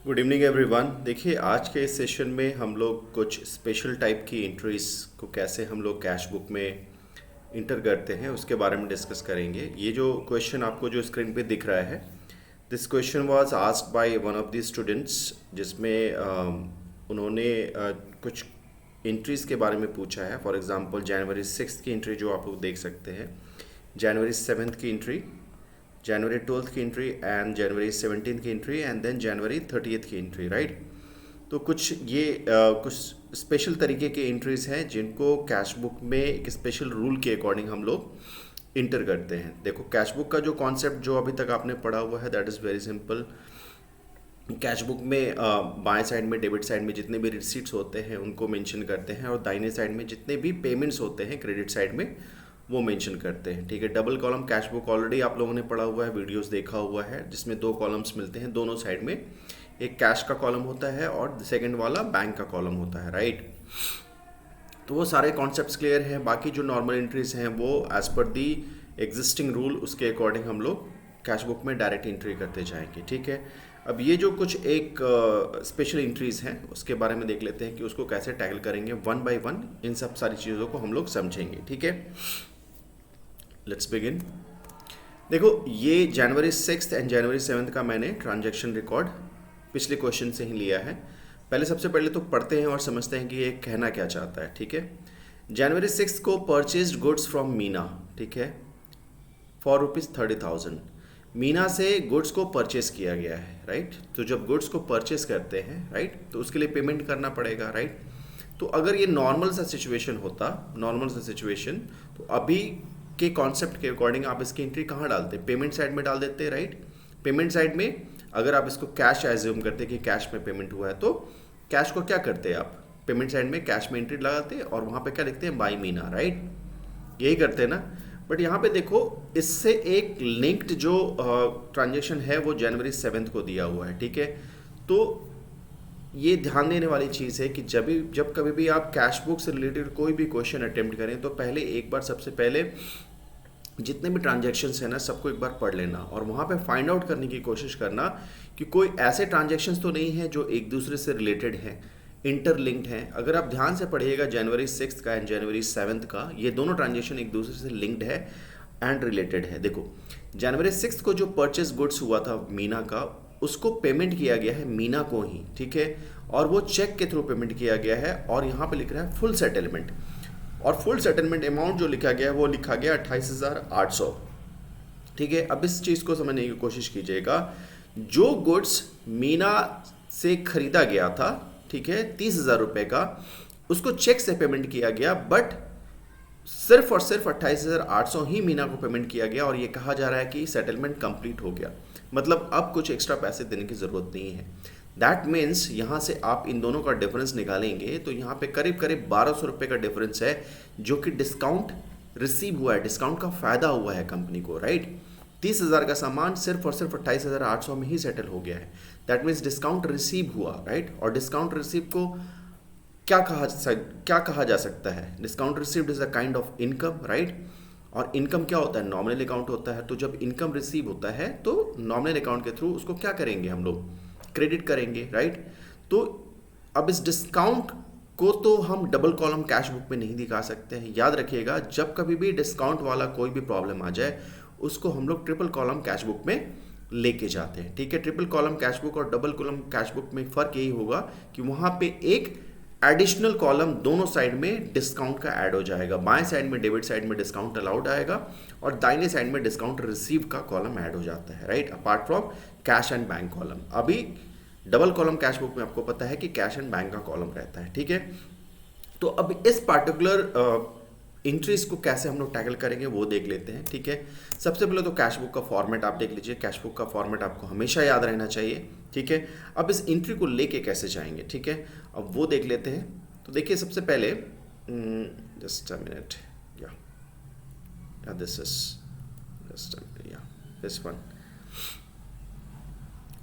Good evening everyone. देखिए, आज के इस सेशन में हम लोग कुछ स्पेशल टाइप की एंट्रीज को कैसे हम लोग कैश बुक में इंटर करते हैं उसके बारे में डिस्कस करेंगे। ये जो क्वेश्चन आपको जो स्क्रीन पे दिख रहा है, this question was asked by one of the students, जिसमें उन्होंने कुछ एंट्रीज के बारे में पूछा है। फॉर एग्जांपल जनवरी 6 की एंट्री जो आप लोग देख सकते हैं, जनवरी 7 की एंट्री, जनवरी 12 की एंट्री एंड जनवरी 17 की एंट्री एंड देन जनवरी 30 की एंट्री, राइट। तो कुछ ये कुछ स्पेशल तरीके के एंट्रीज हैं जिनको कैश बुक में एक स्पेशल रूल के अकॉर्डिंग हम लोग इंटर करते हैं। देखो, कैश बुक का जो कॉन्सेप्ट जो अभी तक आपने पढ़ा हुआ है that is very simple. Cash book में बाएं साइड में, डेबिट साइड में जितने भी रिसीट्स होते हैं उनको मेंशन करते हैं, और दाहिने साइड में जितने भी पेमेंट्स होते हैं क्रेडिट साइड में वो मेंशन करते हैं। ठीक है, double column cash book already आप लोगों ने पढ़ा हुआ है, वीडियोस देखा हुआ है, जिसमें दो कॉलम्स मिलते हैं दोनों साइड में। एक कैश का कॉलम होता है और सेकंड वाला बैंक का कॉलम होता है, राइट। तो वो सारे कॉन्सेप्ट्स क्लियर हैं। बाकी जो नॉर्मल एंट्रीज हैं वो as per the existing rule उसके अकॉर्डिंग हम लोग कैश बुक में डायरेक्ट एंट्री करते जाएंगे। ठीक है, अब ये जो कुछ एक स्पेशल एंट्रीज हैं उसके बारे में देख लेते हैं कि उसको कैसे टैकल करेंगे वन बाय वन। इन सब सारी चीज़ों को हम लोग समझेंगे। ठीक है, लेट्स बिगिन। देखो, ये जनवरी 6 एंड जनवरी 7 का मैंने ट्रांजैक्शन रिकॉर्ड पिछले क्वेश्चन से ही लिया है। पहले सबसे पहले तो पढ़ते हैं और समझते हैं कि ये कहना क्या चाहता है। ठीक है, जनवरी 6 को परचेज्ड गुड्स फ्रॉम मीना, ठीक है, फॉर ₹30,000। मीना से गुड्स को परचेज किया गया है, राइट। तो जब गुड्स को परचेज करते हैं, राइट, तो उसके लिए पेमेंट करना पड़ेगा, राइट। तो अगर ये नॉर्मल सा सिचुएशन होता, नॉर्मल सा सिचुएशन, तो अभी के कॉन्सेप्ट के अकॉर्डिंग आप इसकी एंट्री कहाँ डालते, पेमेंट साइड में डाल देते, राइट। पेमेंट साइड में अगर आप इसको कैश एज्यूम करते कि कैश में पेमेंट हुआ है, तो कैश को क्या करते हैं आप, पेमेंट साइड में कैश में एंट्री लगाते हैं और वहाँ पे क्या लिखते हैं, बाय मीना, राइट। यही करते हैं ना। बट यहाँ पे देखो, इससे एक लिंक्ड जो ट्रांजेक्शन है वो जनवरी 7 को दिया हुआ है। ठीक है, तो ये ध्यान देने वाली चीज़ है कि जब कभी भी आप कैश बुक से रिलेटेड कोई भी क्वेश्चन अटेम्प्ट करें तो पहले एक बार, सबसे पहले जितने भी ट्रांजैक्शंस हैं ना सबको एक बार पढ़ लेना और वहाँ पे फाइंड आउट करने की कोशिश करना कि कोई ऐसे ट्रांजैक्शंस तो नहीं है जो एक दूसरे से रिलेटेड हैं, इंटरलिंक्ड हैं। अगर आप ध्यान से पढ़िएगा जनवरी 6 का एंड जनवरी 7 का, ये दोनों ट्रांजैक्शन एक दूसरे से लिंक्ड है एंड रिलेटेड है। देखो, जनवरी 6 को जो परचेज गुड्स हुआ था मीना का, उसको पेमेंट किया गया है मीना को ही, ठीक है, और वो चेक के थ्रू पेमेंट किया गया है और यहाँ पे लिख रहा है फुल सेटलमेंट। और फुल सेटलमेंट अमाउंट जो लिखा गया है वो लिखा गया 28,800। ठीक है, अब इस चीज़ को समझने की कोशिश कीजिएगा। जो गुड्स मीना से खरीदा गया था, ठीक है, 30,000 रुपये का, उसको चेक से पेमेंट किया गया, बट सिर्फ और सिर्फ 28,800 ही मीना को पेमेंट किया गया और ये कहा जा रहा है कि सेटलमेंट कंप्लीट हो गया। मतलब अब कुछ एक्स्ट्रा पैसे देने की ज़रूरत नहीं है। दैट मीन्स यहाँ से आप इन दोनों का डिफरेंस निकालेंगे तो यहाँ पे करीब करीब 1,200 रुपये का डिफरेंस है, जो कि डिस्काउंट रिसीव हुआ है, डिस्काउंट का फ़ायदा हुआ है कंपनी को, राइट। 30,000 का सामान सिर्फ और सिर्फ 28,800 में ही सेटल हो गया है। दैट मीन्स डिस्काउंट रिसीव हुआ, राइट। और डिस्काउंट रिसीव को क्या कहा जा सकता है, discount received is a kind of income, right. और इनकम क्या होता है, नॉमिनल अकाउंट होता है। तो जब इनकम रिसीव होता है तो नॉमिनल अकाउंट के थ्रू उसको क्या करेंगे, हम लोग क्रेडिट करेंगे, राइट। तो अब इस डिस्काउंट को तो हम डबल कॉलम कैश बुक में नहीं दिखा सकते हैं। याद रखिएगा, जब कभी भी डिस्काउंट वाला कोई भी प्रॉब्लम आ जाए उसको हम लोग ट्रिपल कॉलम कैश बुक में लेके जाते हैं। ठीक है, ट्रिपल कॉलम कैश बुक और डबल कॉलम कैश बुक में फ़र्क यही होगा कि वहाँ पे एक एडिशनल कॉलम दोनों साइड में डिस्काउंट का ऐड हो जाएगा। बाएं साइड में, डेबिट साइड में डिस्काउंट अलाउड आएगा और दाहिने साइड में डिस्काउंट रिसीव का कॉलम ऐड हो जाता है, right, apart from cash and bank column. अभी डबल कॉलम कैश बुक में आपको पता है कि कैश एंड बैंक का कॉलम रहता है। ठीक है, तो अब इस पार्टिकुलर एंट्रीज को कैसे हम लोग टैकल करेंगे वो देख लेते हैं। ठीक है, सबसे पहले तो कैश बुक का फॉर्मेट आप देख लीजिए। कैश बुक का फॉर्मेट आपको हमेशा याद रहना चाहिए। ठीक है, अब इस एंट्री को लेके कैसे जाएंगे, ठीक है, अब वो देख लेते हैं। तो देखिए, सबसे पहले जस्ट अ मिनट, या this is just this one.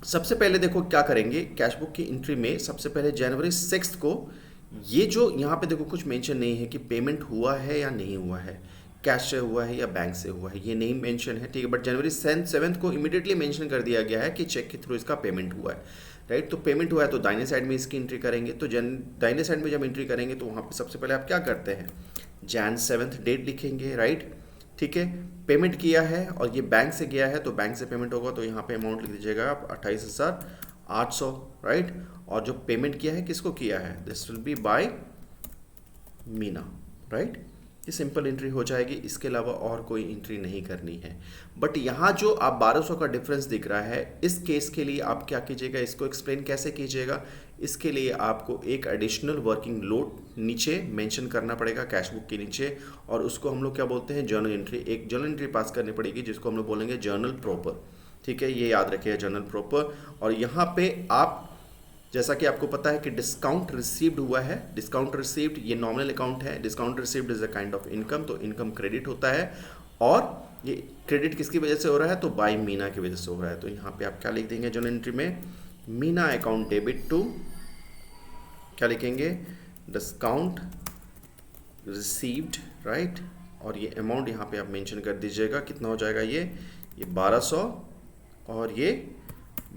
सबसे पहले देखो क्या करेंगे, कैश बुक की एंट्री में सबसे पहले जनवरी 6 को, ये जो यहाँ पे देखो कुछ मेंशन नहीं है कि पेमेंट हुआ है या नहीं हुआ है, कैश से हुआ है या बैंक से हुआ है, ये नहीं मेंशन है, ठीक है। बट जनवरी 7 को इमीडिएटली मेंशन कर दिया गया है कि चेक के थ्रू इसका पेमेंट हुआ है, राइट। तो पेमेंट हुआ है तो दाहिने साइड में इसकी एंट्री करेंगे। तो दाहिने साइड में जब एंट्री करेंगे तो वहाँ पे सबसे पहले आप क्या करते हैं, Jan 7 डेट लिखेंगे, राइट, ठीक है। पेमेंट किया है और ये बैंक से गया है तो बैंक से पेमेंट होगा, तो यहाँ पे अमाउंट लिख दीजिएगा आप 28,800, राइट। और जो पेमेंट किया है किसको किया है, this will be by Meena, right. ये सिंपल एंट्री हो जाएगी, इसके अलावा और कोई एंट्री नहीं करनी है। बट यहाँ जो आप 1200 का डिफरेंस दिख रहा है, इस केस के लिए आप क्या कीजिएगा, इसको एक्सप्लेन कैसे कीजिएगा, इसके लिए आपको एक एडिशनल वर्किंग लोड नीचे मेंशन करना पड़ेगा कैश बुक के नीचे, और उसको हम लोग क्या बोलते हैं, जर्नल एंट्री। एक जर्नल एंट्री पास करनी पड़ेगी जिसको हम लोग बोलेंगे जर्नल प्रॉपर, ठीक है, ये याद रखिएगा, जर्नल प्रॉपर। और यहाँ पे आप, जैसा कि आपको पता है कि डिस्काउंट रिसीव्ड हुआ है, डिस्काउंट रिसीव्ड ये नॉमिनल अकाउंट है, discount received is a kind of income, तो इनकम क्रेडिट होता है। और ये क्रेडिट किसकी वजह से हो रहा है, तो बाय मीना की वजह से हो रहा है। तो यहाँ पे आप क्या लिख देंगे जर्नल एंट्री में, मीना अकाउंट डेबिट टू, क्या लिखेंगे, डिस्काउंट रिसीव्ड, राइट। और ये अमाउंट यहाँ पे आप मेंशन कर दीजिएगा, कितना हो जाएगा ये 1200 और ये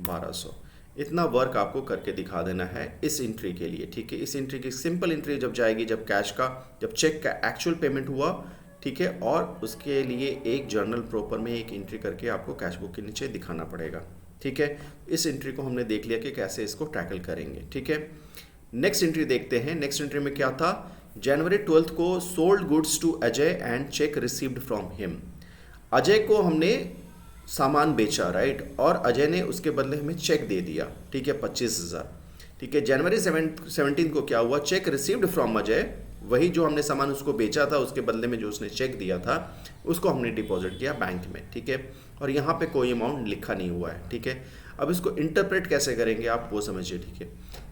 1200। इतना वर्क आपको करके दिखा देना है इस एंट्री के लिए, ठीक है। इस एंट्री की सिंपल एंट्री जब जाएगी, जब कैश का, जब चेक का एक्चुअल पेमेंट हुआ, ठीक है, और उसके लिए एक जर्नल प्रॉपर में एक एंट्री करके आपको कैश बुक के नीचे दिखाना पड़ेगा, ठीक है। इस एंट्री को हमने देख लिया कि कैसे इसको टैकल करेंगे, ठीक है। नेक्स्ट एंट्री देखते हैं। नेक्स्ट एंट्री में क्या था, जनवरी 12 को sold goods to Ajay and cheque received from him. Ajay को हमने सामान बेचा, राइट, और अजय ने उसके बदले हमें चेक दे दिया, ठीक है, 25,000, ठीक है। जनवरी 17 को क्या हुआ, चेक रिसीव्ड फ्रॉम अजय, वही जो हमने सामान उसको बेचा था उसके बदले में जो उसने चेक दिया था उसको हमने डिपॉजिट किया बैंक में, ठीक है। और यहाँ पे कोई अमाउंट लिखा नहीं हुआ है, ठीक है। अब इसको इंटरप्रेट कैसे करेंगे आप वो समझिए, ठीक है।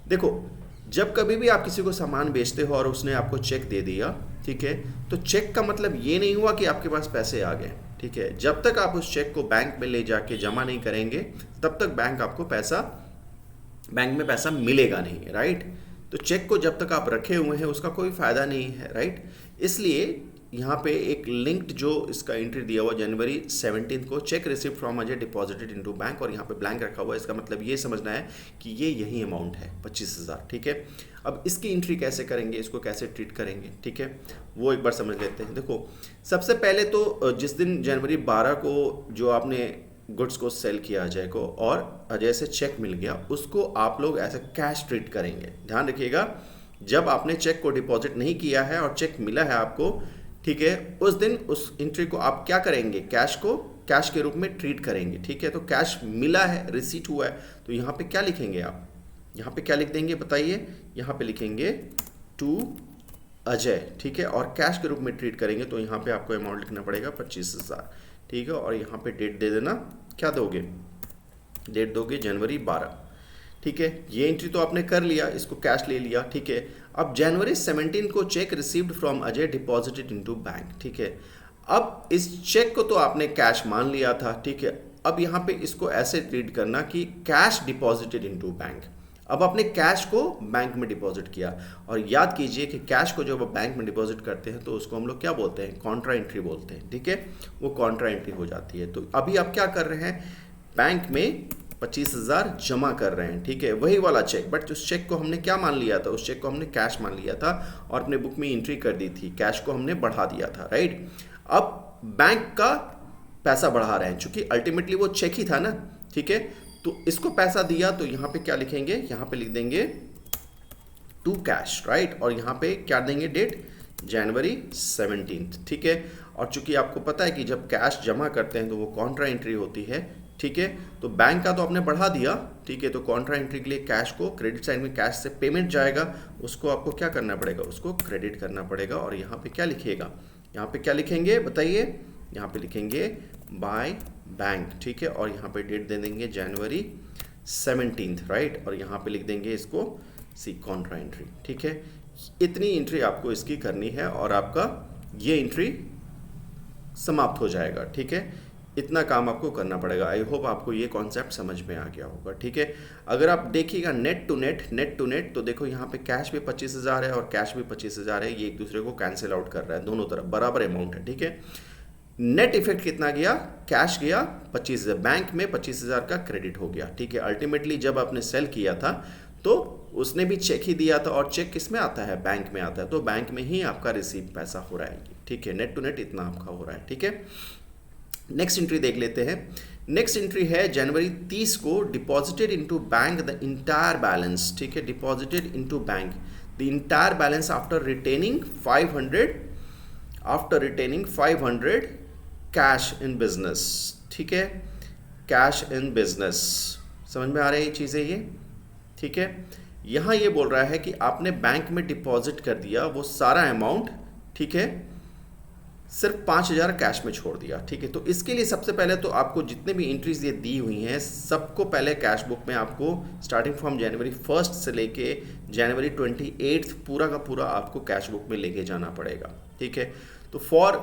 देखो, जब कभी भी आप किसी को सामान बेचते हो और उसने आपको चेक दे दिया, ठीक है, तो चेक का मतलब ये नहीं हुआ कि आपके पास पैसे आ गए, ठीक है। जब तक आप उस चेक को बैंक में ले जाके जमा नहीं करेंगे तब तक बैंक में पैसा मिलेगा नहीं, राइट। तो चेक को जब तक आप रखे हुए हैं उसका कोई फायदा नहीं है, राइट। इसलिए यहाँ पे एक लिंक्ड जो इसका एंट्री दिया हुआ जनवरी 17 को, check received from Ajay deposited into bank, और यहाँ पे ब्लैंक रखा हुआ है। इसका मतलब ये समझना है कि ये यही अमाउंट है 25,000, ठीक है। अब इसकी एंट्री कैसे करेंगे, इसको कैसे ट्रीट करेंगे, ठीक है, वो एक बार समझ लेते हैं। देखो, सबसे पहले तो जिस दिन जनवरी 12 को जो आपने गुड्स को सेल किया अजय को और अजय से चेक मिल गया, उसको आप लोग ऐसे कैश ट्रीट करेंगे। ध्यान रखिएगा, जब आपने चेक को डिपॉजिट नहीं किया है और चेक मिला है आपको, ठीक है, उस दिन उस एंट्री को आप क्या करेंगे, कैश को कैश के रूप में ट्रीट करेंगे, ठीक है। तो कैश मिला है, रिसीट हुआ है, तो यहाँ पे क्या लिखेंगे आप, यहाँ पे क्या लिख देंगे बताइए, यहाँ पे लिखेंगे टू अजय, ठीक है, और कैश के रूप में ट्रीट करेंगे तो यहाँ पे आपको अमाउंट लिखना पड़ेगा 25,000, ठीक है। और यहाँ पे डेट दे देना, क्या दोगे, डेट दोगे जनवरी 12, ठीक है। ये एंट्री तो आपने कर लिया, इसको कैश ले लिया, ठीक है। अब जनवरी 17 को check received from Ajay deposited into bank, ठीक है। अब इस चेक को तो आपने कैश मान लिया था, ठीक है। अब यहाँ पे इसको ऐसे ट्रीट करना कि कैश डिपॉजिटेड इनटू बैंक। अब आपने कैश को बैंक में डिपॉजिट किया, और याद कीजिए कि कैश को जब आप बैंक में डिपॉजिट करते हैं तो उसको हम लोग क्या बोलते हैं, कॉन्ट्रा एंट्री बोलते हैं, ठीक है। वो कॉन्ट्रा एंट्री हो जाती है। तो अभी आप क्या कर रहे हैं, बैंक में 25,000 जमा कर रहे हैं, ठीक है, वही वाला चेक, बट उस चेक को हमने क्या मान लिया था, उस चेक को हमने कैश मान लिया था और अपने बुक में एंट्री कर दी थी, कैश को हमने बढ़ा दिया था, राइट। अब बैंक का पैसा बढ़ा रहे हैं, चूंकि अल्टीमेटली वो चेक ही था ना, ठीक है। तो इसको पैसा दिया तो यहाँ पे क्या लिखेंगे, यहाँ पे लिख देंगे टू कैश, राइट, और यहाँ पे क्या देंगे, डेट जनवरी 17, ठीक है। और चूंकि आपको पता है कि जब कैश जमा करते हैं तो वो कॉन्ट्रा एंट्री होती है, ठीक है। तो बैंक का तो आपने बढ़ा दिया, ठीक है, तो कॉन्ट्रा एंट्री के लिए कैश को क्रेडिट साइड में कैश से पेमेंट जाएगा, उसको आपको क्या करना पड़ेगा, उसको क्रेडिट करना पड़ेगा। और यहाँ पे क्या लिखिएगा, यहाँ पे क्या लिखेंगे बताइए, यहाँ पे लिखेंगे बाय बैंक, ठीक है, और यहाँ पे डेट दे देंगे जनवरी 17, राइट, और यहाँ पे लिख देंगे इसको सी कॉन्ट्रा एंट्री, ठीक है। इतनी एंट्री आपको इसकी करनी है और आपका ये एंट्री समाप्त हो जाएगा, ठीक है। इतना काम आपको करना पड़ेगा। आई होप आपको ये कॉन्सेप्ट समझ में आ गया होगा, ठीक है। अगर आप देखिएगा नेट टू नेट, तो देखो यहाँ पे कैश भी 25,000 है और कैश भी 25,000 है, ये एक दूसरे को कैंसिल आउट कर रहा है, दोनों तरफ बराबर अमाउंट है, ठीक है। नेट इफेक्ट कितना गया, कैश गया 25,000, बैंक में 25,000 का क्रेडिट हो गया, ठीक है। अल्टीमेटली जब आपने सेल किया था तो उसने भी चेक ही दिया था, और चेक किस में आता है, बैंक में आता है, तो बैंक में ही आपका रिसीव पैसा हो रहा है, ठीक है। नेट टू नेट इतना आपका हो रहा है, ठीक है। नेक्स्ट एंट्री देख लेते हैं। नेक्स्ट एंट्री है जनवरी 30 को deposited into bank the entire balance, ठीक है, deposited into bank the entire balance after retaining 500 cash in business, ठीक है, कैश इन बिजनेस। समझ में आ रही है ये चीज़ें ये, ठीक है। यहाँ ये बोल रहा है कि आपने बैंक में डिपॉजिट कर दिया वो सारा अमाउंट, ठीक है, सिर्फ 5,000 कैश में छोड़ दिया, ठीक है। तो इसके लिए सबसे पहले तो आपको जितने भी एंट्रीज ये दी हुई हैं सबको पहले कैश बुक में आपको स्टार्टिंग फ्रॉम जनवरी 1 से लेके जनवरी 28 पूरा का पूरा आपको कैश बुक में लेके जाना पड़ेगा, ठीक है। तो for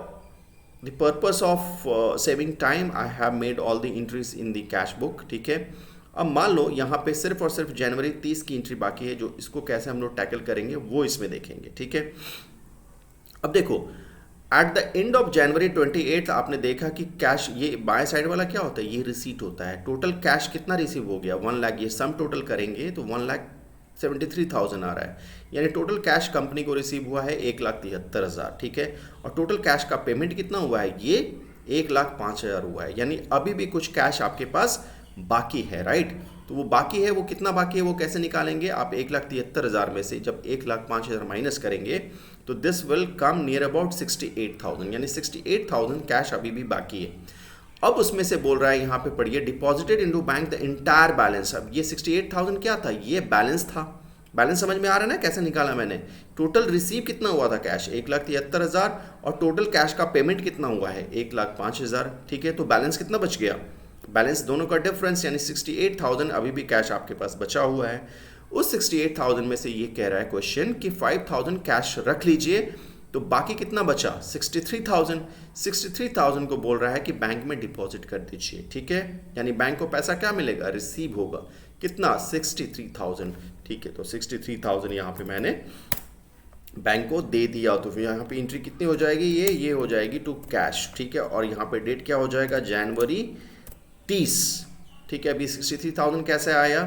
the purpose of saving time I have made all the entries in the cash book, ठीक है। अब मान लो यहाँ पे सिर्फ और सिर्फ जनवरी 30 की एंट्री बाकी है, जो इसको कैसे हम लोग टैकल करेंगे वो इसमें देखेंगे, ठीक है। अब देखो at the end of January 28 आपने देखा कि कैश, ये बाय साइड वाला क्या होता है, ये रिसीट होता है। टोटल कैश कितना रिसीव हो गया, 1 लाख, ये सम टोटल करेंगे तो 1,73,000 आ रहा है, यानी टोटल कैश कंपनी को रिसीव हुआ है 1,73,000, ठीक है। और टोटल कैश का पेमेंट कितना हुआ है, ये 1,05,000 हुआ है, यानी अभी भी कुछ कैश आपके पास बाकी है, राइट। तो वो बाकी है, वो कितना बाकी है वो कैसे निकालेंगे आप, 1,73,000 में से जब 1,05,000 माइनस करेंगे तो this will come near about 68,000, यानी 68,000 कैश अभी भी बाकी है। अब उसमें से बोल रहा है यहाँ पे पढ़िए deposited into bank the entire balance. अब ये 68,000 क्या था, ये बैलेंस था। बैलेंस समझ में आ रहा है ना कैसे निकाला मैंने। टोटल रिसीव कितना हुआ था कैश, 1,73,000, और टोटल कैश का पेमेंट कितना हुआ है 1,05,000, ठीक है। तो बैलेंस कितना बच गया, बैलेंस दोनों का डिफरेंस यानी 68,000 अभी भी कैश आपके पास बचा हुआ है। उस 68,000 में से ये कह रहा है क्वेश्चन कि 5,000 कैश रख लीजिए, तो बाकी कितना बचा 63,000। 63,000 को बोल रहा है कि बैंक में डिपॉजिट कर दीजिए, ठीक है। यानी बैंक को पैसा क्या मिलेगा, रिसीव होगा, कितना 63,000, ठीक है। तो 63,000 यहाँ पे मैंने बैंक को दे दिया, तो फिर यहाँ पे एंट्री कितनी हो जाएगी, ये हो जाएगी टू कैश, ठीक है। और यहाँ पे डेट क्या हो जाएगा, जनवरी 30, ठीक है। अभी 63,000 कैसे आया,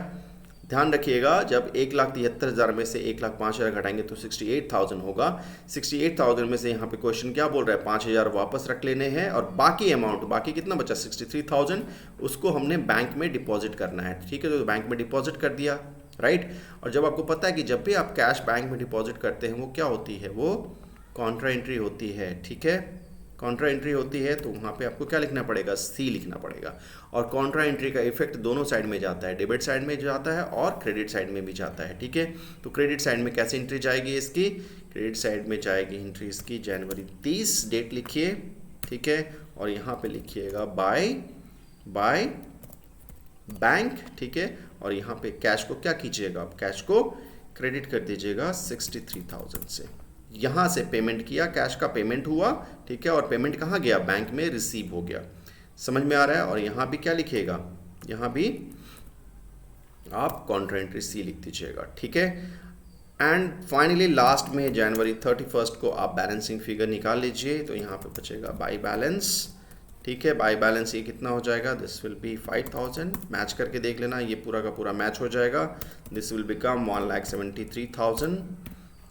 ध्यान रखिएगा, जब 1,73,000 में से 1,05,000 घटाएंगे तो 68,000 होगा। 68,000 में से यहाँ पे क्वेश्चन क्या बोल रहा है, 5,000 वापस रख लेने हैं, और बाकी अमाउंट, बाकी कितना बचा 63,000, उसको हमने बैंक में डिपॉजिट करना है, ठीक है। तो बैंक में डिपॉजिट कर दिया, राइट। और जब आपको पता है कि जब भी आप कैश बैंक में डिपॉजिट करते हैं वो क्या होती है, वो कॉन्ट्रा एंट्री होती है, ठीक है। कॉन्ट्रा एंट्री होती है तो वहाँ पे आपको क्या लिखना पड़ेगा, सी लिखना पड़ेगा। और कॉन्ट्रा एंट्री का इफेक्ट दोनों साइड में जाता है, डेबिट साइड में जाता है और क्रेडिट साइड में भी जाता है, ठीक है। तो क्रेडिट साइड में कैसे एंट्री जाएगी इसकी, क्रेडिट साइड में जाएगी एंट्री इसकी जनवरी 30, डेट लिखिए, ठीक है। और यहाँ पे लिखिएगा बाय बैंक, ठीक है। और यहाँ पे कैश को क्या कीजिएगा, आप कैश को क्रेडिट कर दीजिएगा 63,000 से। यहाँ से पेमेंट किया, कैश का पेमेंट हुआ, ठीक है। और पेमेंट कहाँ गया, बैंक में रिसीव हो गया, समझ में आ रहा है। और यहाँ भी क्या लिखिएगा, यहाँ भी आप कॉन्ट्रा एंट्री सी लिख दीजिएगा, ठीक है। एंड फाइनली लास्ट में जनवरी 31 को आप बैलेंसिंग फिगर निकाल लीजिए, तो यहाँ पे बचेगा बाई बैलेंस, ठीक है। बाई बैलेंस ये कितना हो जाएगा, दिस विल बी 5,000, मैच करके देख लेना, ये पूरा का पूरा मैच हो जाएगा। दिस विल बिकम 1,73,000,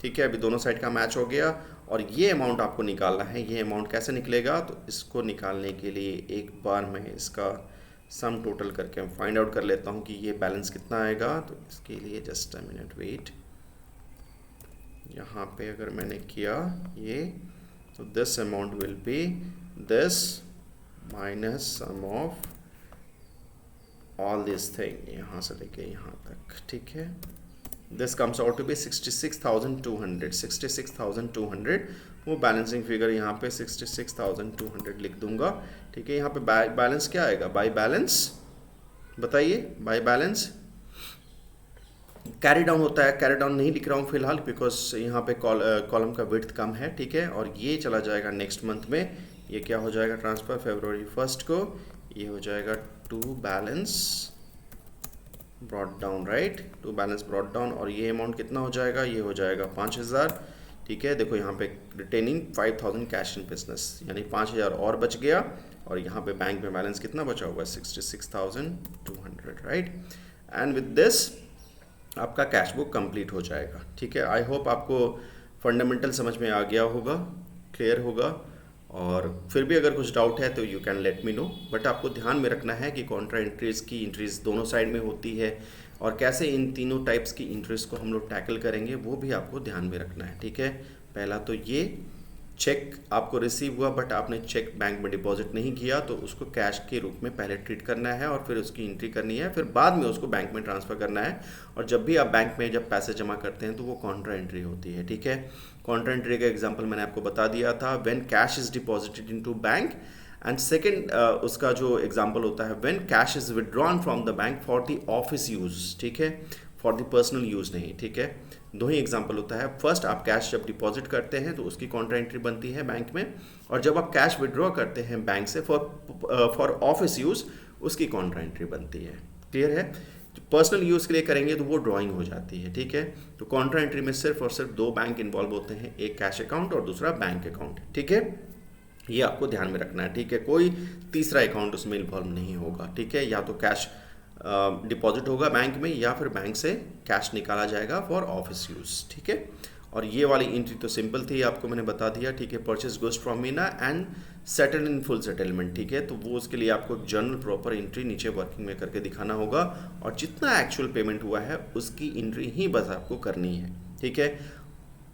ठीक है। अभी दोनों साइड का मैच हो गया। और ये अमाउंट आपको निकालना है, ये अमाउंट कैसे निकलेगा, तो इसको निकालने के लिए एक बार मैं इसका सम टोटल करके मैं फाइंड आउट कर लेता हूँ कि ये बैलेंस कितना आएगा। तो इसके लिए जस्ट अ मिनट वेट, यहाँ पे अगर मैंने किया ये, तो this amount will be this minus sum of all this thing, यहाँ से लेके यहाँ तक, ठीक है। This comes out to be 66,200, 66,200, वो बैलेंसिंग फिगर यहाँ पे 66,200 लिख दूंगा, ठीक है। यहाँ पे बैलेंस क्या आएगा, बाई बैलेंस, बताइए बाई बैलेंस कैरी डाउन होता है, कैरी डाउन नहीं लिख रहा हूँ फिलहाल बिकॉज यहाँ पे कॉलम का विड्थ कम है, ठीक है। और ये चला जाएगा नेक्स्ट मंथ में, ये क्या हो जाएगा ट्रांसफ़र फरवरी 1 को, ये हो जाएगा to balance brought down, right, to balance brought down. और ये अमाउंट कितना हो जाएगा, ये हो जाएगा 5000। ठीक है, देखो यहाँ पे रिटेनिंग 5000 कैश इन बिजनेस, यानी 5000 और बच गया। और यहाँ पे बैंक में बैलेंस कितना बचा हुआ है, 66,200, राइट। एंड विद दिस आपका कैश बुक कंप्लीट हो जाएगा। ठीक है, आई होप आपको फंडामेंटल समझ में आ गया होगा, क्लियर होगा। और फिर भी अगर कुछ डाउट है तो you can let me know, but आपको ध्यान में रखना है कि कॉन्ट्रा इंट्रीज़ की इंट्रीज़ दोनों साइड में होती है, और कैसे इन तीनों टाइप्स की इंट्रीज़ को हम लोग टैकल करेंगे वो भी आपको ध्यान में रखना है। ठीक है, पहला तो ये चेक आपको रिसीव हुआ बट आपने चेक बैंक में डिपॉजिट नहीं किया, तो उसको कैश के रूप में पहले ट्रीट करना है और फिर उसकी एंट्री करनी है, फिर बाद में उसको बैंक में ट्रांसफ़र करना है। और जब भी आप बैंक में जब पैसे जमा करते हैं तो वो कॉन्ट्रा एंट्री होती है। ठीक है, कॉन्ट्रा एंट्री का एग्जांपल मैंने आपको बता दिया था, when cash is deposited into bank. And second उसका जो एग्जाम्पल होता है, when cash is withdrawn from the bank for the office use. ठीक है, फॉर द पर्सनल यूज़ नहीं। ठीक है, दो ही एग्जाम्पल होता है। फर्स्ट, आप कैश जब डिपॉजिट करते हैं तो उसकी कॉन्ट्रा एंट्री बनती है बैंक में, और जब आप कैश विड्रॉ करते हैं बैंक से फॉर ऑफिस यूज़, उसकी कॉन्ट्रा एंट्री बनती है। क्लियर है, पर्सनल यूज़ के लिए करेंगे तो वो ड्राइंग हो जाती है। ठीक है, तो कॉन्ट्रा एंट्री में सिर्फ और सिर्फ दो बैंक इन्वॉल्व होते हैं, एक कैश अकाउंट और दूसरा बैंक अकाउंट। ठीक है, ये आपको ध्यान में रखना है। ठीक है, कोई तीसरा अकाउंट उसमें इन्वॉल्व नहीं होगा। ठीक है, या तो कैश डिपॉजिट होगा बैंक में, या फिर बैंक से कैश निकाला जाएगा फॉर ऑफिस यूज़। ठीक है, और ये वाली एंट्री तो सिंपल थी, आपको मैंने बता दिया। ठीक है, purchase goods from Meena and settle in full settlement. ठीक है, तो वो उसके लिए आपको एक जर्नल प्रॉपर एंट्री नीचे वर्किंग में करके दिखाना होगा, और जितना एक्चुअल पेमेंट हुआ है उसकी एंट्री ही बस आपको करनी है। ठीक है,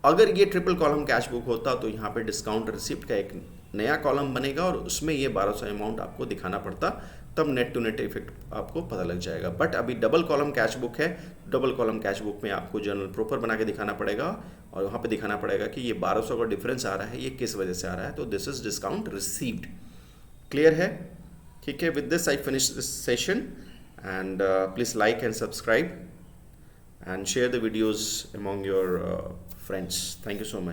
अगर ये ट्रिपल कॉलम कैश बुक होता तो यहाँ पे डिस्काउंट रिसिप्ट का एक नया कॉलम बनेगा और उसमें ये 1200 अमाउंट आपको दिखाना पड़ता, तब नेट टू नेट इफेक्ट आपको पता लग जाएगा। बट अभी डबल कॉलम कैश बुक है, डबल कॉलम कैश बुक में आपको जर्नल प्रॉपर बना के दिखाना पड़ेगा, और वहाँ पे दिखाना पड़ेगा कि ये 1200 का डिफरेंस आ रहा है, ये किस वजह से आ रहा है, तो this is discount received. Clear है? ठीक है, with this I finish this session, and please like and subscribe and share the videos among your friends. Thank you so much.